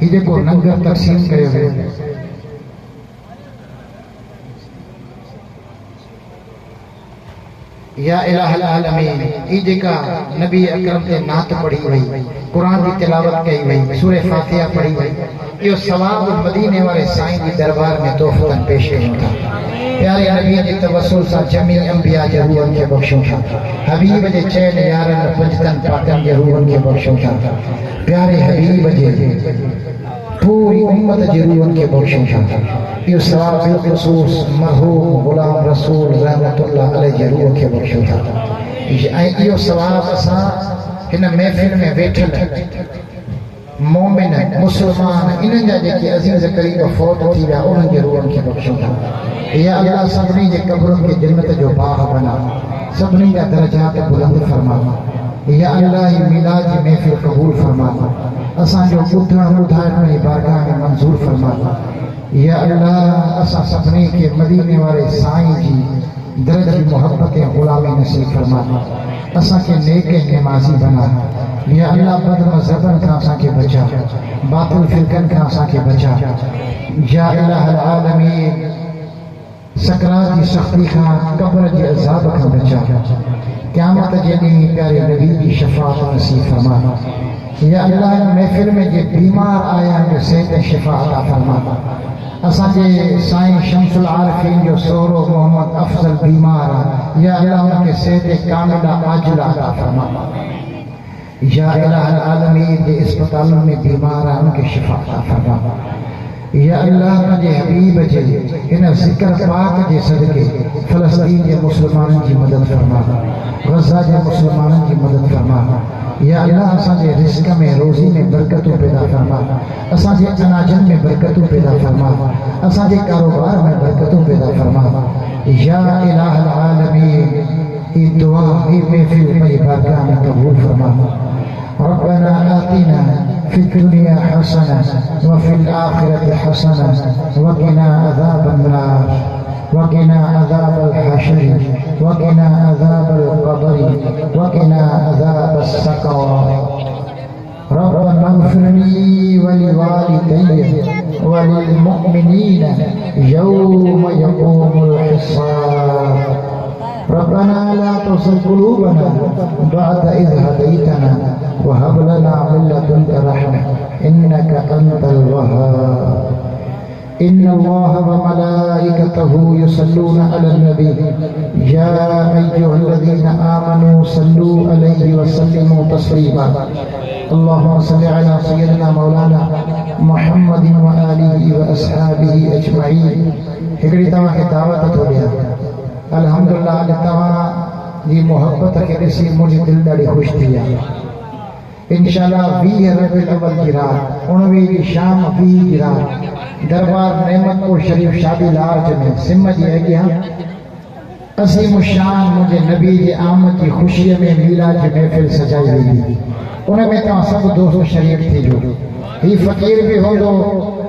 یہ دیکھو لنگر تقسیم کرے ہوئے یا الہ العالمین، یہ جگہ نبی اکرم تے نعت پڑھی ہوئی، قرآن کی تلاوت کہی ہوئی، سورہ فاتحہ پڑھی ہوئی، یہ ثواب مدینے والے سائیں کی دربار میں تحفتاً پیش ہوتا۔ پیارے نبی جی توسل سا جمی انبیاء جے روحن کے بخشوں تھا، حبیب جے چین یارن پنجتن پاکن جے روحن کے بخشوں تھا، پیارے حبیب جے پوری امت جے روحن کے بخشوں تھا۔ یہ ثواب بالخصوص مرحوم غلام رسول رحمت اللہ علیہ جے روح کے بخشوں تھا۔ یہ ثواب اساں ہن محفل میں بیٹھل مومن مسلمان انہاں جا جے عزیز قریب فوت تھی ویا انہاں جے روحن کے بخشوں تھا۔ یا اللہ سبنی جے قبروں کے جنت جو باغ بنا، سبنی کا درجات بلند فرما۔ یا اللہ میلاد جی محفل قبول فرما، اساں جو بدھن بدھائن میں بارگاہ میں منظور فرما۔ یا اللہ اساں سبنی کے مدینے والے سائیں جی درجی محبت غلامی نصیب فرما، اساں کے نیک نمازی بنا۔ یا اللہ بد مذہبن کا اساں کے بچا، باطل فرقن کا اساں کے بچا۔ یا الہ العالمین سکرات کی سختی کا، قبر کی عذاب کا بچا، قیامت جنی پیارے نبی کی شفاعت نصیب فرما۔ یا اللہ محفل میں جو بیمار آیا جو صحت شفا عطا فرما۔ اساں جے سائیں شمس العارفین جو سورو محمد افضل بیمار، یا اللہ ان کے صحت کاملہ عاجلہ عطا فرما۔ یا الہ العالمین جے اسپتالوں میں بیمار ان کے شفا عطا فرما۔ یا اللہ مجھے حبیب جے انہ ذکر پاک جے صدقے فلسطین جے مسلمانوں کی مدد فرما، غزہ جے مسلمانوں کی مدد فرما۔ یا اللہ اساں جے رزق میں روزی میں برکتوں پیدا فرما، اساں جے اناجن میں برکتوں پیدا فرما، اساں جے کاروبار میں برکتوں پیدا فرما۔ یا الہ العالمین یہ دعا ہی محفل میں بارگاہ میں قبول فرما۔ ربنا آتنا في الدنيا حسنة وفي الآخرة حسنة وقنا عذاب النار وقنا عذاب الحشر وقنا عذاب القبر وقنا عذاب السقر۔ ربنا اغفر لي ولوالدي وللمؤمنين يوم يقوم الحساب۔ ربنا لا تزغ قلوبنا بعد إذ هديتنا وهب لنا من لدنك رحمة إنك أنت الوهاب۔ إن الله وملائكته يصلون على النبي يا أيها الذين آمنوا صلوا عليه وسلموا تسليما۔ اللهم صل على سيدنا مولانا محمد وآله وأصحابه أجمعين۔ ہکڑی تمہاں کی دعوت ہو گیا الحمدللہ اللہ تمہاں جی محبت کے رسی مجھے دل داڑی خوش دیا۔ انشاءاللہ 20 ربیع الاول کی رات 19 کی شام 20 کی رات دربار نعمت پور شریف شادی لارج میں سمجھ ہے گیا عظیم الشان مجھے نبی کی آمد کی خوشی میں میلاد کی محفل سجائی ہوئی تھی۔ انہیں میں تمہاں سب دوستوں شریف تھی جو ہی فقیر بھی ہو دو